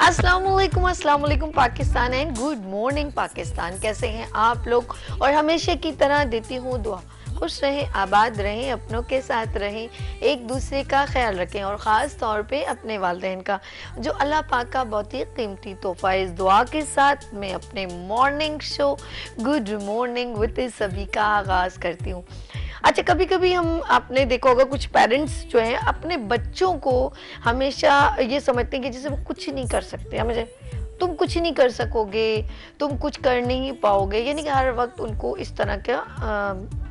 अस्सलाम वालेकुम Pakistan and good morning Pakistan. कैसे हैं आप लोग? और हमेशा की तरह देती हूँ दुआ, खुश रहें, आबाद रहें, अपनों के साथ रहें, एक दूसरे का ख्याल रखें और ख़ास तौर पे अपने वालिदैन का, जो अल्लाह पाक का बहुत ही कीमती तोहफ़ा। इस दुआ के साथ मैं अपने morning show good morning with सभी का आगाज़ करती हूँ। अच्छा, कभी कभी हम आपने देखा होगा कुछ पेरेंट्स जो हैं अपने बच्चों को हमेशा ये समझते हैं कि जैसे वो कुछ नहीं कर सकते, हमेशा तुम कुछ नहीं कर सकोगे, तुम कुछ कर नहीं पाओगे, यानी कि हर वक्त उनको इस तरह का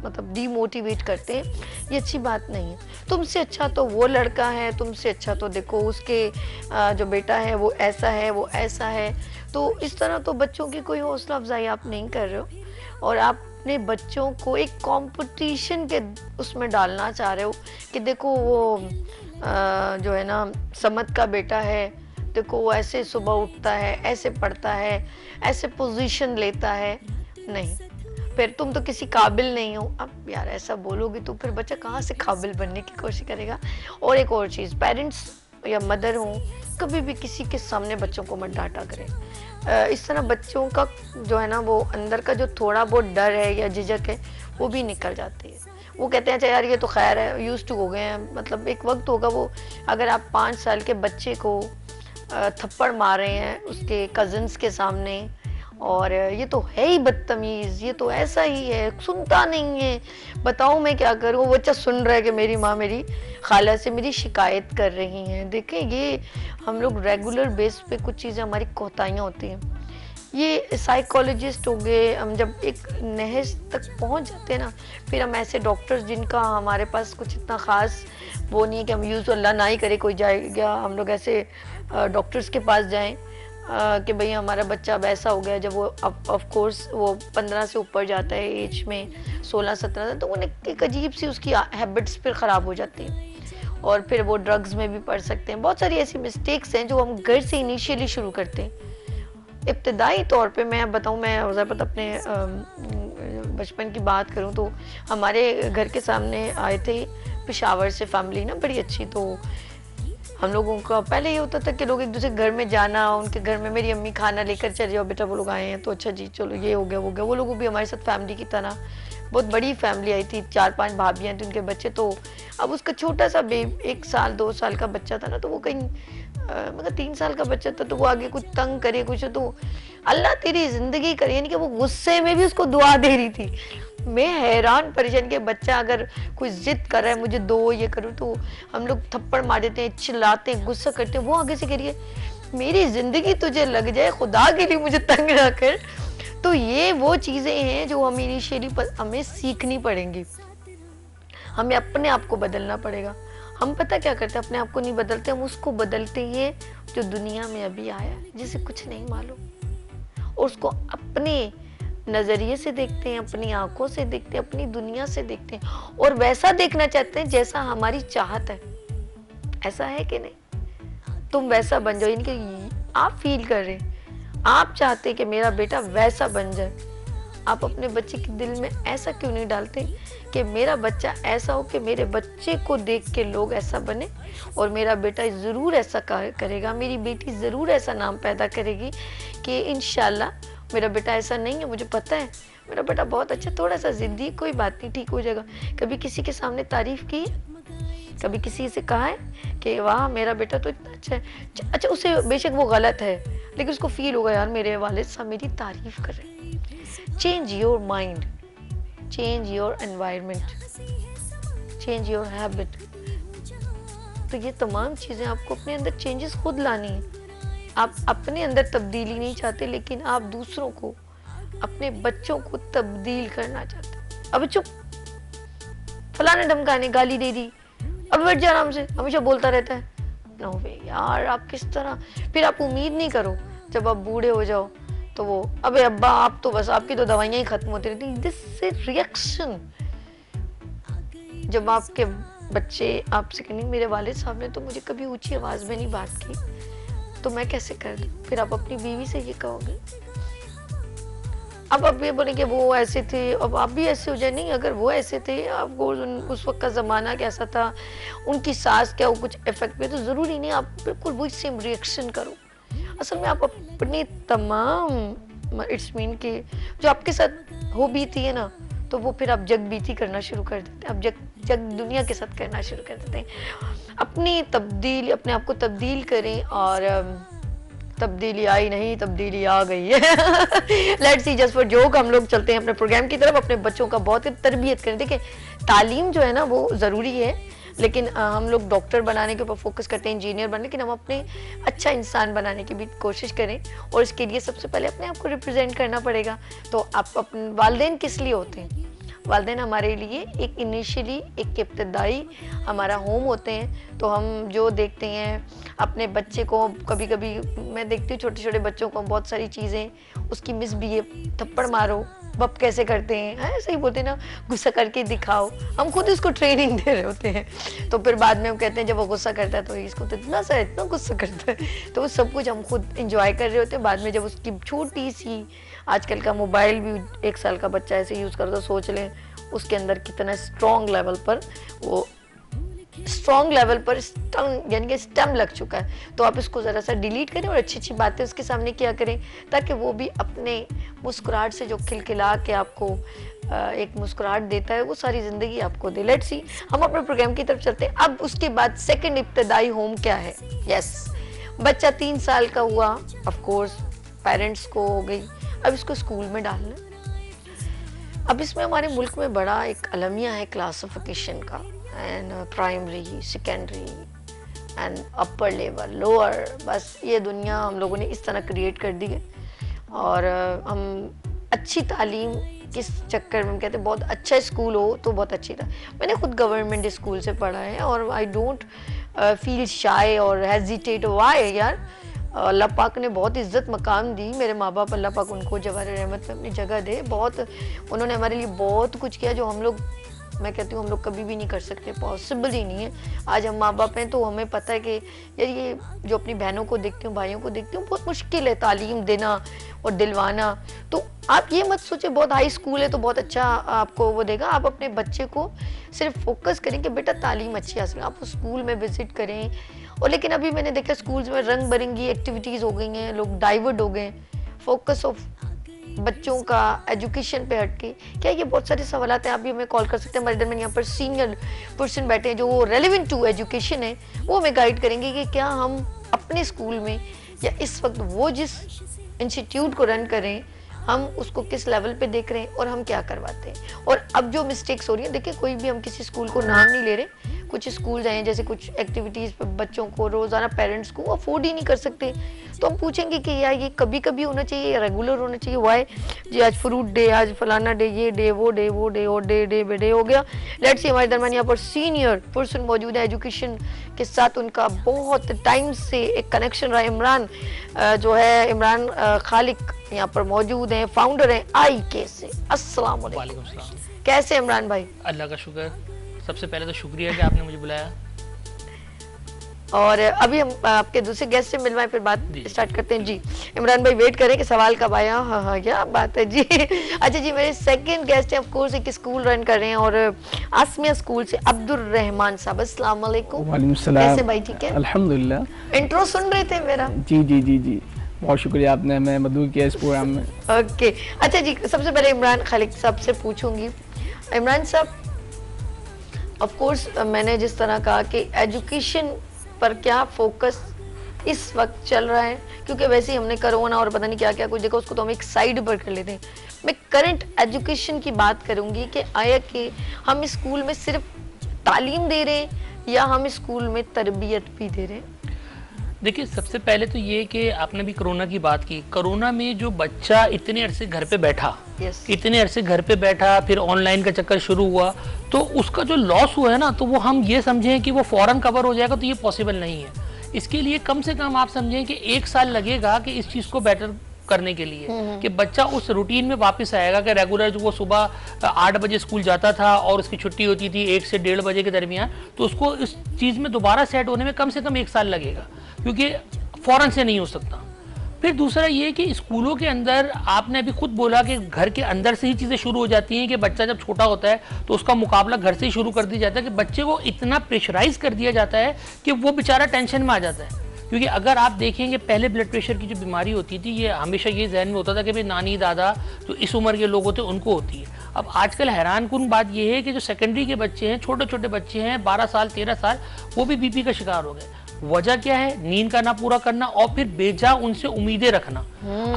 मतलब डीमोटिवेट करते हैं। ये अच्छी बात नहीं है। तुमसे अच्छा तो वो लड़का है, तुमसे अच्छा तो देखो उसके जो बेटा है वो ऐसा है, वो ऐसा है। तो इस तरह तो बच्चों की कोई हौसला अफजाई आप नहीं कर रहे हो और आप अपने बच्चों को एक कंपटीशन के उसमें डालना चाह रहे हो कि देखो वो जो है ना समत का बेटा है, देखो वो ऐसे सुबह उठता है, ऐसे पढ़ता है, ऐसे पोजीशन लेता है। नहीं, फिर तुम तो किसी काबिल नहीं हो। अब यार ऐसा बोलोगे तो फिर बच्चा कहाँ से काबिल बनने की कोशिश करेगा। और एक और चीज़, पेरेंट्स या मदर हो, कभी भी किसी के सामने बच्चों को मत डांटा करें। इस तरह बच्चों का जो है ना वो अंदर का जो थोड़ा बहुत डर है या झिझक है वो भी निकल जाती है। वो कहते हैं अच्छा यार ये तो खैर है, यूज्ड टू हो गए हैं, मतलब एक वक्त होगा वो, अगर आप 5 साल के बच्चे को थप्पड़ मार रहे हैं उसके कज़न्स के सामने और ये तो है ही बदतमीज़, ये तो ऐसा ही है, सुनता नहीं है, बताओ मैं क्या करूँ। वो बच्चा सुन रहा है कि मेरी माँ मेरी खाला से मेरी शिकायत कर रही हैं। देखें, ये हम लोग रेगुलर बेस पे कुछ चीज़ें हमारी कोताहियाँ होती हैं। ये साइकोलॉजिस्ट हो गए, हम जब एक नहज तक पहुंच जाते हैं ना, फिर हम ऐसे डॉक्टर्स जिनका हमारे पास कुछ इतना ख़ास वो नहीं है कि हम यूज़ अल्लाह ना ही करे कोई जाएगा, हम लोग ऐसे डॉक्टर्स के पास जाएं कि भाई हमारा बच्चा अब ऐसा हो गया। जब वो ऑफ कोर्स वो 15 से ऊपर जाता है एज में, 16-17, तो उन्हें एक अजीब सी उसकी हैबिट्स फिर ख़राब हो जाती हैं और फिर वो ड्रग्स में भी पड़ सकते हैं। बहुत सारी ऐसी मिस्टेक्स हैं जो हम घर से इनिशियली शुरू करते हैं। इब्तदाई तौर पे मैं बताऊँ, मैं ज़्यादातर अपने बचपन की बात करूँ तो हमारे घर के सामने आए थे पेशावर से फैमिली ना, बड़ी अच्छी। तो हम लोगों का पहले ये होता था कि लोग एक दूसरे घर में जाना, उनके घर में मेरी अम्मी खाना लेकर चले जाओ, बेटा वो लोग आए हैं तो अच्छा जी चलो ये हो गया वो हो गया। वो लोग भी हमारे साथ फैमिली की तरह, बहुत बड़ी फैमिली आई थी, 4-5 भाभियाँ थी, उनके बच्चे। तो अब उसका छोटा सा 1 साल 2 साल का बच्चा था ना, तो वो कहीं मतलब 3 साल का बच्चा था, तो वो आगे कुछ तंग करे कुछ, तो अल्लाह तेरी जिंदगी करे, यानी कि वो गुस्से में भी उसको दुआ दे रही थी। मैं हैरान परेशान कि बच्चा अगर कोई जिद कर रहा है मुझे दो ये करूँ, तो हम लोग थप्पड़ मार देते हैं, चिल्लाते हैं, गुस्सा करते हैं। वो आगे से कह रही है मेरी जिंदगी तुझे लग जाए, खुदा के लिए मुझे तंग ना कर। तो ये वो चीजें हैं जो हम इनिशियली हमें सीखनी पड़ेंगी, हमें अपने आप को बदलना पड़ेगा। हम पता क्या करते हैं, अपने आप को नहीं बदलते, हम उसको बदलते हैं जो दुनिया में अभी आया, जिसे कुछ नहीं मालूम, और उसको अपने नजरिए से देखते हैं, अपनी आंखों से देखते हैं, अपनी दुनिया से देखते हैं और वैसा देखना चाहते हैं जैसा हमारी चाहत है। ऐसा है कि नहीं? तुम वैसा बन जाओ, इनके आप फील कर रहे हैं, आप चाहते हैं कि मेरा बेटा वैसा बन जाए। आप अपने बच्चे के दिल में ऐसा क्यों नहीं डालते कि मेरा बच्चा ऐसा हो कि मेरे बच्चे को देख के लोग ऐसा बने और मेरा बेटा ज़रूर ऐसा करेगा, मेरी बेटी ज़रूर ऐसा नाम पैदा करेगी कि इंशाल्लाह मेरा बेटा ऐसा नहीं है, मुझे पता है मेरा बेटा बहुत अच्छा, थोड़ा सा ज़िद्दी, कोई बात नहीं, ठीक हो जाएगा। कभी किसी के सामने तारीफ़ की, कभी किसी से कहा है कि वाह मेरा बेटा तो इतना अच्छा है। अच्छा, उसे बेशक वो गलत है लेकिन उसको फील होगा यार मेरे वालिद साहब मेरी तारीफ़ कर रहे हैं। Change your mind, change your environment, change your habit. तो ये तमाम चीज़ें आपको अपने अंदर चेंजेस खुद लानी है। आप अपने अंदर तब्दीली नहीं चाहते लेकिन आप दूसरों को, अपने बच्चों को तब्दील करना चाहते। अब चुप, फलाने ढमकाने गाली दे दी, अब बैठ जा आराम से, हमेशा बोलता रहता है। नो वे यार, आप किस तरह, फिर आप उम्मीद नहीं करो जब आप बूढ़े हो जाओ तो वो अबे अब्बा आप तो बस आपकी तो दवाइयाँ ही खत्म होती रहती। This is reaction. जब आपके बच्चे आपसे कहेंगे मेरे वालिद साहब ने तो मुझे कभी ऊंची आवाज में नहीं बात की, तो मैं कैसे कर दूं? फिर आप अपनी बीवी से ये कहोगे। अब आप ये बोलेंगे वो ऐसे थे, अब आप भी ऐसे हो जाए। नहीं, अगर वो ऐसे थे, आपको उस वक्त का ज़माना कैसा था, उनकी सास क्या वो कुछ इफेक्ट पे, तो ज़रूरी नहीं आप बिल्कुल वही सेम रिएक्शन करो। असल में आप अपनी तमाम इट्स मीन कि जो आपके साथ हो बीती है ना, तो वो फिर आप जग बीती करना शुरू कर देते हैं, आप जग जग दुनिया के साथ करना शुरू कर देते हैं। अपनी तब्दील, अपने आप को तब्दील करें, और तब्दीली आई नहीं, तब्दीली आ गई है। Let's see, just for joke हम लोग चलते हैं अपने प्रोग्राम की तरफ। अपने बच्चों का बहुत तरबियत करें। देखिए, तालीम जो है ना वो ज़रूरी है, लेकिन हम लोग डॉक्टर बनाने के ऊपर फोकस करते हैं, इंजीनियर बनने, लेकिन हम अपने अच्छा इंसान बनाने की भी कोशिश करें, और इसके लिए सबसे पहले अपने आप को रिप्रेजेंट करना पड़ेगा। तो आप अपने वालिदैन किस लिए होते हैं? वालिदैन हमारे लिए एक इनिशियली एक इब्तदाई हमारा होम होते हैं। तो हम जो देखते हैं अपने बच्चे को, कभी कभी मैं देखती हूँ छोटे छोटे बच्चों को बहुत सारी चीज़ें उसकी मिसबिहेव, थप्पड़ मारो, बप कैसे करते हैं, ऐसे ही बोलते हैं ना, गुस्सा करके दिखाओ। हम खुद इसको ट्रेनिंग दे रहे होते हैं, तो फिर बाद में हम कहते हैं जब वो गुस्सा करता है तो इसको तो इतना गुस्सा करता है, तो वो सब कुछ हम खुद इंजॉय कर रहे होते हैं। बाद में जब उसकी छोटी सी, आजकल का मोबाइल भी 1 साल का बच्चा ऐसे यूज़ करता, सोच लें उसके अंदर कितना स्ट्रॉन्ग लेवल पर यानी कि स्टेम लग चुका है। तो आप इसको ज़रा सा डिलीट करें और अच्छी अच्छी बातें उसके सामने किया करें, ताकि वो भी अपने मुस्कुराहट से जो खिलखिला के आपको एक मुस्कुराहट देता है, वो सारी ज़िंदगी आपको दे। लेट्स सी, हम अपने प्रोग्राम की तरफ चलते हैं। अब उसके बाद सेकंड इब्तदाई होम क्या है? यस, बच्चा 3 साल का हुआ, ऑफ कोर्स पेरेंट्स को हो गई, अब इसको स्कूल में डालना। अब इसमें हमारे मुल्क में बड़ा एक अलमिया है क्लासिफिकेशन का, and primary, secondary and upper level, lower, बस ये दुनिया हम लोगों ने इस तरह क्रिएट कर दी है। और हम अच्छी तालीम किस चक्कर में हम कहते हैं बहुत अच्छा स्कूल हो तो बहुत अच्छी था। मैंने खुद गवर्नमेंट स्कूल से पढ़ा है, और आई डोंट फील शाय और हेजिटेट। वाई यार, अल्लाह पाक ने बहुत इज़्ज़त मकाम दी, मेरे माँ बाप, अल्लाह पाक उनको जवाहर रहमत में अपनी जगह दे। बहुत उन्होंने हमारे लिए बहुत कुछ किया जो हम लोग, मैं कहती हूँ हम लोग कभी भी नहीं कर सकते, पॉसिबल ही नहीं है। आज हम माँ बाप हैं तो हमें पता है कि यार ये जो अपनी बहनों को देखती हूँ, भाइयों को देखती हूँ, बहुत मुश्किल है तालीम देना और दिलवाना। तो आप ये मत सोचे बहुत हाई स्कूल है तो बहुत अच्छा आपको वो देगा। आप अपने बच्चे को सिर्फ फोकस करें कि बेटा तालीम अच्छी हासिल, आप उस स्कूल में विजिट करें। और लेकिन अभी मैंने देखा स्कूल्स में रंग बिरंगी एक्टिविटीज़ हो गई हैं, लोग डाइवर्ट हो गए, फोकस ऑफ बच्चों का एजुकेशन पे हटके। क्या ये बहुत सारे सवाल हैं, आप भी हमें कॉल कर सकते हैं। हमारे दरमियान यहाँ पर सीनियर पर्सन बैठे हैं जो वो रेलिवेंट टू एजुकेशन है, वो हमें गाइड करेंगे कि क्या हम अपने स्कूल में या इस वक्त वो जिस इंस्टीट्यूट को रन करें हम उसको किस लेवल पे देख रहे हैं और हम क्या करवाते हैं। और अब जो मिस्टेक्स हो रही हैं, देखिए कोई भी हम किसी स्कूल को नाम नहीं ले रहे, कुछ स्कूल हैं जैसे कुछ एक्टिविटीज़ पे बच्चों को रोज़ाना पेरेंट्स को अफोर्ड ही नहीं कर सकते, तो हम पूछेंगे कि यार ये कभी कभी होना चाहिए या रेगुलर होना चाहिए। वाई जी, आज फ्रूट डे, आज फलाना डे, ये डे वो डे वो डे और डे बे डे हो गया। लेट्स सी, हमारे दरमियान यहाँ पर सीनियर पर्सन मौजूद है, एजुकेशन के साथ उनका बहुत टाइम से एक कनेक्शन रहा। इमरान जो है, इमरान खालिक यहाँ पर मौजूद हैं, फाउंडर हैं IK से। अस्सलाम वालेकुम। कैसे इमरान भाई? अल्लाह का शुक्र। सबसे पहले तो शुक्रिया कि आपने मुझे बुलाया। और अभी हम आपके दूसरे गेस्ट से मिलवाएं, फिर बात स्टार्ट करते हैं। जी इमरान भाई वेट करें कि सवाल कब आया। हाँ, क्या बात है जी। अच्छा जी, मेरे सेकंड गेस्ट हैं, ऑफ कोर्स एक स्कूल रन कर रहे हैं, और आसमिया स्कूल से अब्दुल रहमान साहब। अस्सलाम वालेकुम। वालेकुम सलाम। कैसे भाई? ठीक है अल्हम्दुलिल्लाह। इंट्रो सुन रहे थे मेरा? जी जी जी जी, बहुत शुक्रिया, आपने हमें मदद किया इस प्रोग्राम में। ओके, अच्छा जी, सबसे पहले इमरान खालिक साहब से पूछूंगी। इमरान साहब, ऑफ कोर्स मैंने जिस तरह कहा कि एजुकेशन पर क्या फोकस इस वक्त चल रहा है, क्योंकि वैसे ही हमने कोरोना और पता नहीं क्या क्या कुछ देखा, उसको तो हम एक साइड पर कर लेते हैं। मैं करंट एजुकेशन की बात करूंगी कि आया कि हम स्कूल में सिर्फ तालीम दे रहे हैं या हम स्कूल में तरबियत भी दे रहे हैं। देखिए, सबसे पहले तो ये कि आपने भी कोरोना की बात की। कोरोना में जो बच्चा इतने अरसे घर पे बैठा, इतने अरसे घर पे बैठा, फिर ऑनलाइन का चक्कर शुरू हुआ, तो उसका जो लॉस हुआ है ना, तो वो हम ये समझें कि वो फौरन कवर हो जाएगा, तो ये पॉसिबल नहीं है। इसके लिए कम से कम आप समझें कि 1 साल लगेगा कि इस चीज़ को बेटर करने के लिए, कि बच्चा उस रूटीन में वापस आएगा कि रेगुलर जो वो सुबह 8 बजे स्कूल जाता था और उसकी छुट्टी होती थी 1 से 1:30 बजे के दरमियान, तो उसको इस चीज़ में दोबारा सेट होने में कम से कम 1 साल लगेगा, क्योंकि फ़ौरन से नहीं हो सकता। फिर दूसरा ये कि स्कूलों के अंदर, आपने अभी खुद बोला कि घर के अंदर से ही चीज़ें शुरू हो जाती हैं, कि बच्चा जब छोटा होता है तो उसका मुकाबला घर से ही शुरू कर दिया जाता है, कि बच्चे को इतना प्रेशराइज कर दिया जाता है कि वो बेचारा टेंशन में आ जाता है। क्योंकि अगर आप देखेंगे पहले ब्लड प्रेशर की जो बीमारी होती थी, ये हमेशा ये जहन में होता था कि भाई नानी दादा जो इस उम्र के लोग होते हैं उनको होती है। अब आजकल हैरानकुन बात ये है कि जो सेकेंडरी के बच्चे हैं, छोटे छोटे बच्चे हैं, 12 साल 13 साल, वो भी बीपी का शिकार हो गए। वजह क्या है? नींद का ना पूरा करना और फिर बेजा उनसे उम्मीदें रखना।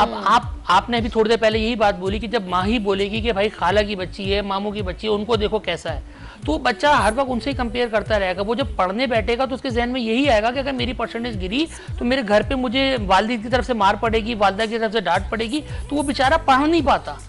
अब आपने अभी थोड़ी देर पहले यही बात बोली कि जब माँ ही बोलेगी कि भाई खाला की बच्ची है, मामू की बच्ची है, उनको देखो कैसा है, तो बच्चा हर वक्त उनसे ही कंपेयर करता रहेगा। वो जब पढ़ने बैठेगा तो उसके जहन में यही आएगा कि अगर मेरी परसेंटेज गिरी तो मेरे घर पे मुझे वालिद की तरफ से मार पड़ेगी, वालिदा की तरफ से डांट पड़ेगी, तो वो बेचारा पढ़ नहीं पाता।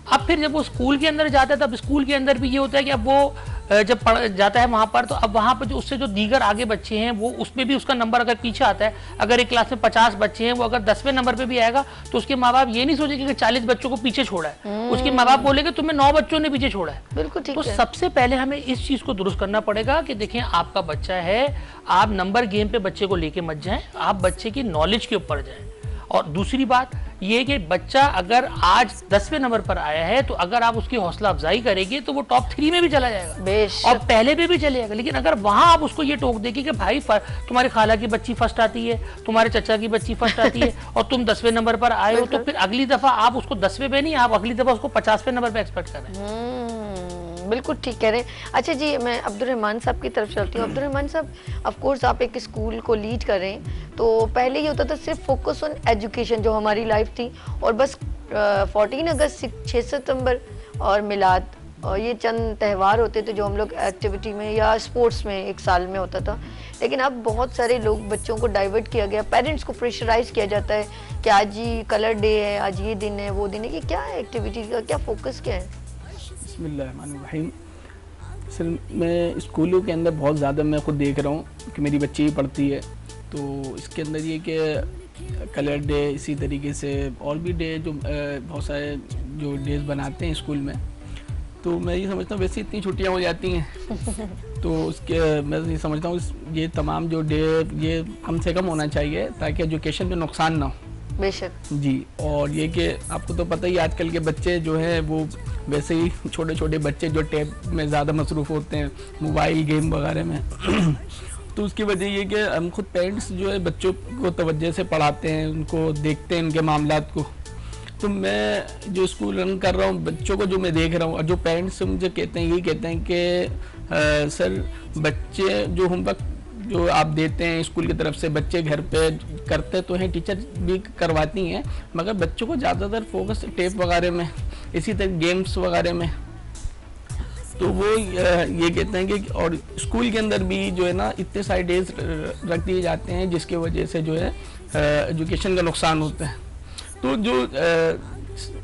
अब फिर जब वो स्कूल के अंदर जाता है, तब स्कूल के अंदर भी ये होता है कि अब वो जब पढ़ जाता है वहाँ पर, तो अब वहाँ पर जो उससे जो दीगर आगे बच्चे हैं वो उसमें भी उसका नंबर अगर पीछे आता है, अगर एक क्लास में 50 बच्चे हैं, वो अगर 10वें नंबर पे भी आएगा तो उसके माँ बाप ये नहीं सोचेंगे कि 40 बच्चों को पीछे छोड़ा है, उसके माँ बाप बोलेंगे तुम्हें 9 बच्चों ने पीछे छोड़ा है। बिल्कुल ठीक तो है। सबसे पहले हमें इस चीज को दुरुस्त करना पड़ेगा कि देखें आपका बच्चा है, आप नंबर गेम पे बच्चे को लेके मत जाएं, आप बच्चे की नॉलेज के ऊपर जाएं। और दूसरी बात ये कि बच्चा अगर आज 10वें नंबर पर आया है तो अगर आप उसकी हौसला अफजाई करेंगे तो वो टॉप 3 में भी चला जाएगा और पहले पे भी चलेगा। लेकिन अगर वहां आप उसको ये टोक देंगे कि भाई तुम्हारी खाला की बच्ची फर्स्ट आती है, तुम्हारे चचा की बच्ची फर्स्ट आती है और तुम 10वें नंबर पर आए हो, तो फिर अगली दफा आप उसको 10वें पे नहीं, आप अगली दफा उसको 50वें नंबर पे एक्सपेक्ट कर रहे हैं। बिल्कुल ठीक कह रहे हैं। अच्छा जी, मैं अब्दुल रहमान साहब की तरफ चलती हूँ। अब्दुल रहमान साहब, ऑफ कोर्स आप एक स्कूल को लीड कर रहे हैं, तो पहले ये होता था सिर्फ फोकस ऑन एजुकेशन जो हमारी लाइफ थी, और बस 14 अगस्त, 6 सितंबर और मिलाद, और ये चंद त्यौहार होते थे जो हम लोग एक्टिविटी में या स्पोर्ट्स में एक साल में होता था। लेकिन अब बहुत सारे लोग, बच्चों को डाइवर्ट किया गया, पेरेंट्स को प्रेशराइज किया जाता है कि आज ही कलर डे है, आज ये दिन है, वो दिन है। ये क्या है एक्टिविटी का, क्या फोकस क्या है? बिस्मिल्लाहिर्रहमानिर्रहीम। सर मैं स्कूलों के अंदर बहुत ज़्यादा मैं खुद देख रहा हूँ कि मेरी बच्ची भी पढ़ती है, तो इसके अंदर ये कि कलर डे, इसी तरीके से और भी डे जो बहुत सारे जो डेज बनाते हैं स्कूल में, तो मैं ये समझता हूँ वैसे इतनी छुट्टियाँ हो जाती हैं तो उसके मैं ये समझता हूँ ये तमाम जो डे ये कम से कम होना चाहिए ताकि एजुकेशन में नुकसान ना हो। बेशक जी। और ये कि आपको तो पता ही आजकल के बच्चे जो हैं वो वैसे ही छोटे छोटे बच्चे जो टैब में ज़्यादा मसरूफ़ होते हैं, मोबाइल गेम वगैरह में तो उसकी वजह ये कि हम खुद पेरेंट्स जो है बच्चों को तवज्जो से पढ़ाते हैं, उनको देखते हैं उनके मामलात को। तो मैं जो स्कूल रन कर रहा हूँ, बच्चों को जो मैं देख रहा हूँ और जो पेरेंट्स मुझे कहते हैं, यही कहते हैं कि सर बच्चे जो होमवर्क जो आप देते हैं स्कूल की तरफ से, बच्चे घर पे करते तो हैं, टीचर भी करवाती हैं, मगर बच्चों को ज़्यादातर फोकस टेप वगैरह में, इसी तरह गेम्स वगैरह में, तो वो ये कहते हैं कि और स्कूल के अंदर भी जो है ना इतने सारे डेज रख दिए जाते हैं जिसकी वजह से जो है एजुकेशन का नुकसान होता है। तो जो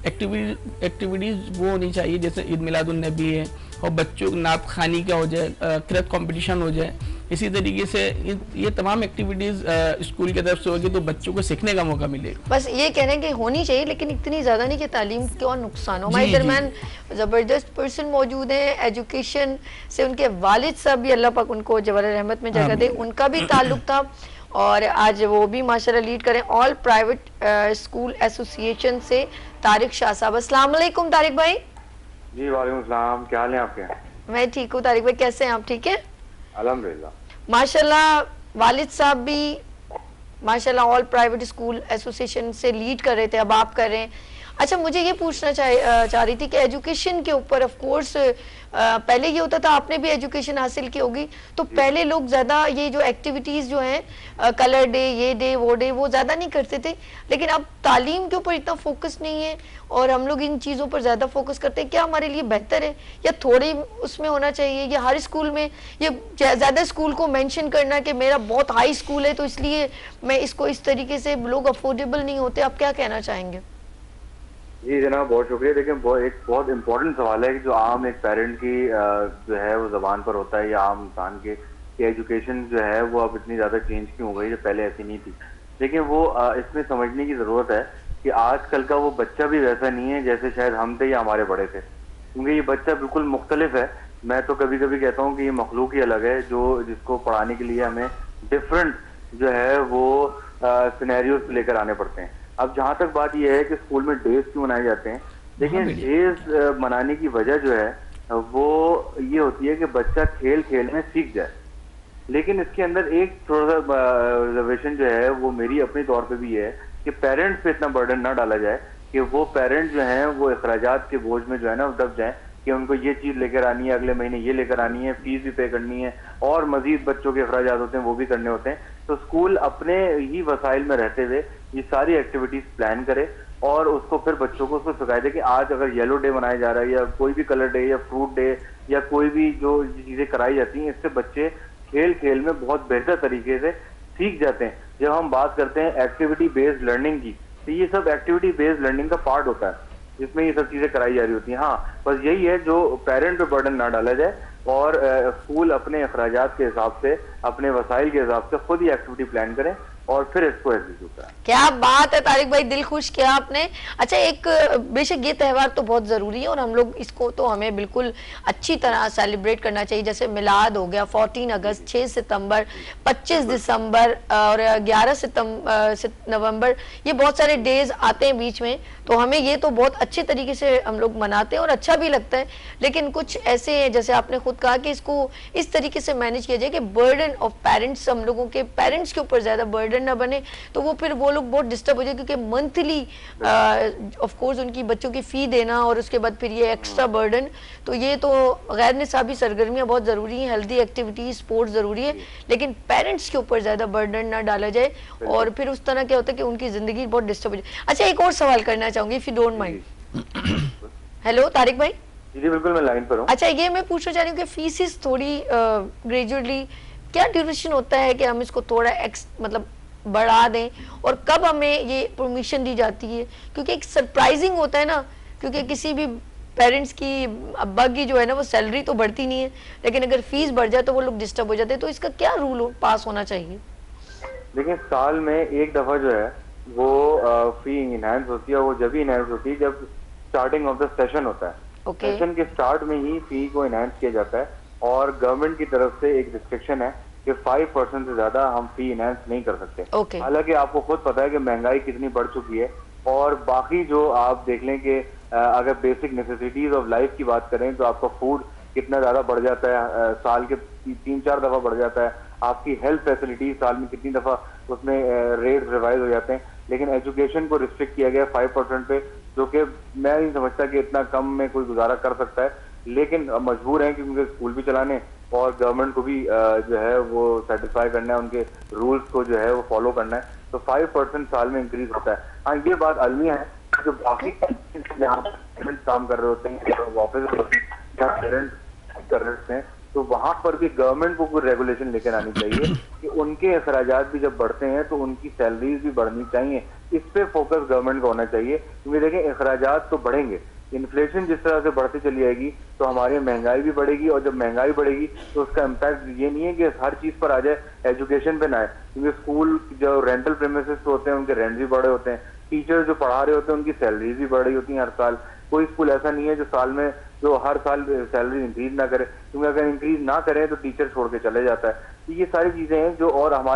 एक्टिविटीज़ वो होनी चाहिए, जैसे ईद मिलादुन नबी है और बच्चों को नात खानी का हो जाए, किरात कंपटीशन हो जाए, इसी तरीके से ये तमाम एक्टिविटीज़ स्कूल की तरफ से होगी तो बच्चों को सीखने का मौका मिलेगा। बस ये कह रहे हैं कि होनी चाहिए, लेकिन इतनी ज़्यादा नहीं कि तालीम का और नुकसान हो। हमारे दरम्यान ज़बरदस्त पर्सन मौजूद हैं, एजुकेशन से उनके वालिद साहब भी, अल्लाह पाक उनको जवाल रहमत में जगह दे, उनका भी ताल्लुक था और आज वो भी माशाल्लाह लीड करें ऑल प्राइवेट स्कूल एसोसिएशन से तारिक शाह साहब। अस्सलाम वालेकुम तारिक भाई। जी वालेकुम सलाम, क्या हाल है आपके? मैं ठीक हूँ तारिक भाई, कैसे हैं आप? ठीक है अल्हम्दुलिल्लाह। माशाल्लाह वालिद साहब भी माशाल्लाह ऑल प्राइवेट स्कूल एसोसिएशन से लीड कर रहे थे, अब आप कर रहे हैं। अच्छा, मुझे ये पूछना चाह रही थी कि एजुकेशन के ऊपर ऑफ कोर्स पहले ये होता था, आपने भी एजुकेशन हासिल की होगी, तो पहले लोग ज़्यादा ये जो एक्टिविटीज़ जो हैं कलर डे, ये डे, वो डे, वो ज़्यादा नहीं करते थे, लेकिन अब तालीम के ऊपर इतना फोकस नहीं है और हम लोग इन चीज़ों पर ज़्यादा फोकस करते हैं। क्या हमारे लिए बेहतर है या थोड़ी उसमें होना चाहिए, या हर स्कूल में ये ज़्यादा स्कूल को मेंशन करना कि मेरा बहुत हाई स्कूल है तो इसलिए मैं इसको इस तरीके से, लोग अफोर्डेबल नहीं होते? आप क्या कहना चाहेंगे? जी जनाब, बहुत शुक्रिया। देखिए एक बहुत इंपॉर्टेंट सवाल है कि जो आम एक पेरेंट की जो है वो जबान पर होता है या आम इंसान के, कि एजुकेशन जो है वो अब इतनी ज़्यादा चेंज क्यों हो गई, जो पहले ऐसी नहीं थी। देखिए वो इसमें समझने की ज़रूरत है कि आजकल का वो बच्चा भी वैसा नहीं है जैसे शायद हम थे या हमारे बड़े थे, क्योंकि ये बच्चा बिल्कुल मुख्तलिफ है। मैं तो कभी कभी कहता हूँ कि ये मखलूक ही अलग है, जो जिसको पढ़ाने के लिए हमें डिफरेंट जो है वो सिनेरियोज लेकर आने पड़ते हैं। अब जहाँ तक बात यह है कि स्कूल में डेज क्यों मनाए जाते हैं, देखिए डेज मनाने की वजह जो है वो ये होती है कि बच्चा खेल खेल में सीख जाए। लेकिन इसके अंदर एक थोड़ा सा रिजर्वेशन जो है वो मेरी अपने तौर पे भी है कि पेरेंट्स पे इतना बर्डन ना डाला जाए कि वो पेरेंट्स जो हैं वो अखराजात के बोझ में जो है ना दब जाएं कि उनको ये चीज लेकर आनी है, अगले महीने ये लेकर आनी है, फीस भी पे करनी है और मजीद बच्चों के अखराजात होते हैं वो भी करने होते हैं। तो स्कूल अपने ही वसाइल में रहते हुए ये सारी एक्टिविटीज प्लान करे और उसको फिर बच्चों को उसको सिखाए दे कि आज अगर येलो डे मनाया जा रहा है या कोई भी कलर डे या फ्रूट डे या कोई भी जो चीजें कराई जाती हैं, इससे बच्चे खेल खेल में बहुत बेहतर तरीके से सीख जाते हैं। जब हम बात करते हैं एक्टिविटी बेस्ड लर्निंग की, तो ये सब एक्टिविटी बेस्ड लर्निंग का पार्ट होता है जिसमें ये सब चीजें कराई जा रही होती हैं। हाँ, बस यही है जो पेरेंट पे बर्डन ना डाला जाए और स्कूल अपने अखराजात के हिसाब से, अपने वसाइल के हिसाब से खुद ही एक्टिविटी प्लान करें और फिर इसको एग्जीक्यूट करें। क्या बात है तारिक भाई, दिल खुश किया आपने। अच्छा, एक बेशक ये त्यौहार तो बहुत जरूरी है और हम लोग इसको तो हमें बिल्कुल अच्छी तरह सेलिब्रेट करना चाहिए, जैसे मिलाद हो गया, 14 अगस्त, 6 सितंबर, 25 दिसंबर और 11 नवंबर, ये बहुत सारे डेज आते हैं बीच में, तो हमें ये तो बहुत अच्छे तरीके से हम लोग मनाते हैं और अच्छा भी लगता है। लेकिन कुछ ऐसे हैं, जैसे आपने खुद कहा कि इसको इस तरीके से मैनेज किया जाए कि बर्डन ऑफ पेरेंट्स, हम लोगों के पेरेंट्स के ऊपर ज्यादा बर्डन ना बने, तो वो फिर वो लोग बहुत डिस्टर्ब हो जाए, क्योंकि मंथली ऑफ कोर्स उनकी बच्चों की फी देना और उसके बाद फिर ये एक्स्ट्रा बर्डन, तो ये तो गैर निसाबी सरगर्मियां बहुत जरूरी हैं, हेल्दी एक्टिविटी, स्पोर्ट्स जरूरी है, लेकिन पेरेंट्स के ऊपर ज्यादा बर्डन ना डाला जाए और फिर उस तरह क्या होता है कि उनकी जिंदगी बहुत डिस्टर्ब हो जाए। अच्छा, एक और सवाल करना चाहूंगी if you don't mind. Hello Tariq भाई। जी बिल्कुल, मैं लाइन पर हूँ। अच्छा, ये मैं पूछना चाह रही हूँ कि फीसिस थोड़ी ग्रेजुअली क्या ड्यूरेशन होता है कि हम इसको थोड़ा मतलब बढ़ा दें और कब हमें ये परमिशन दी जाती है, क्योंकि एक सरप्राइजिंग होता है ना, क्योंकि किसी भी पेरेंट्स की अब्बा की जो है ना वो सैलरी तो बढ़ती नहीं है, लेकिन अगर फीस बढ़ जाए तो वो लोग डिस्टर्ब हो जाते हैं, तो इसका क्या रूल पास होना चाहिए? देखिए, साल में एक दफा जो है वो फी इनहेंस होती है, वो जब ही इनहेंस होती है जब स्टार्टिंग ऑफ द सेशन होता है। सेशन के स्टार्ट में ही फी को इनहेंस किया जाता है और गवर्नमेंट की तरफ से एक रिस्ट्रिक्शन है कि 5% से ज्यादा हम फी इनहेंस नहीं कर सकते। हालांकि आपको खुद पता है कि महंगाई कितनी बढ़ चुकी है और बाकी जो आप देख लें कि अगर बेसिक नेसेसिटीज ऑफ लाइफ की बात करें तो आपका फूड कितना ज्यादा बढ़ जाता है, साल के 3-4 दफा बढ़ जाता है, आपकी हेल्थ फैसिलिटीज साल में कितनी दफा उसमें रेट रिवाइज हो जाते हैं, लेकिन एजुकेशन को रिस्ट्रिक्ट किया गया 5% पे, जो कि मैं नहीं समझता कि इतना कम में कोई गुजारा कर सकता है, लेकिन मजबूर हैं क्योंकि स्कूल भी चलाने और गवर्नमेंट को भी जो है वो सेटिस्फाई करना है, उनके रूल्स को जो है वो फॉलो करना है, तो 5% साल में इंक्रीज होता है। हाँ, ये बात अलमिया है, जो बाकी काम कर रहे होते हैं, ऑफिस पेरेंट्स कर रहे होते हैं, तो वहां पर भी गवर्नमेंट को कोई रेगुलेशन लेकर आनी चाहिए कि उनके अखराजात भी जब बढ़ते हैं तो उनकी सैलरीज भी बढ़नी चाहिए। इस पे फोकस गवर्नमेंट का होना चाहिए, क्योंकि देखें अखराजात तो बढ़ेंगे, इन्फ्लेशन जिस तरह से बढ़ती चली जाएगी तो हमारी महंगाई भी बढ़ेगी और जब महंगाई बढ़ेगी तो उसका इम्पैक्ट ये नहीं है कि हर चीज पर आ जाए, एजुकेशन पे ना आए, क्योंकि स्कूल जो रेंटल प्रीमिसेस होते हैं उनके रेंट भी बढ़े होते हैं, टीचर जो पढ़ा रहे होते हैं उनकी सैलरीज भी बढ़ रही होती हैं हर साल। कोई स्कूल ऐसा नहीं है जो साल में जो हर साल सैलरी इंक्रीज ना करे, क्योंकि अगर इंक्रीज ना करें तो टीचर छोड़ के चले जाता है। तो ये सारी चीजें हैं जो और हमारे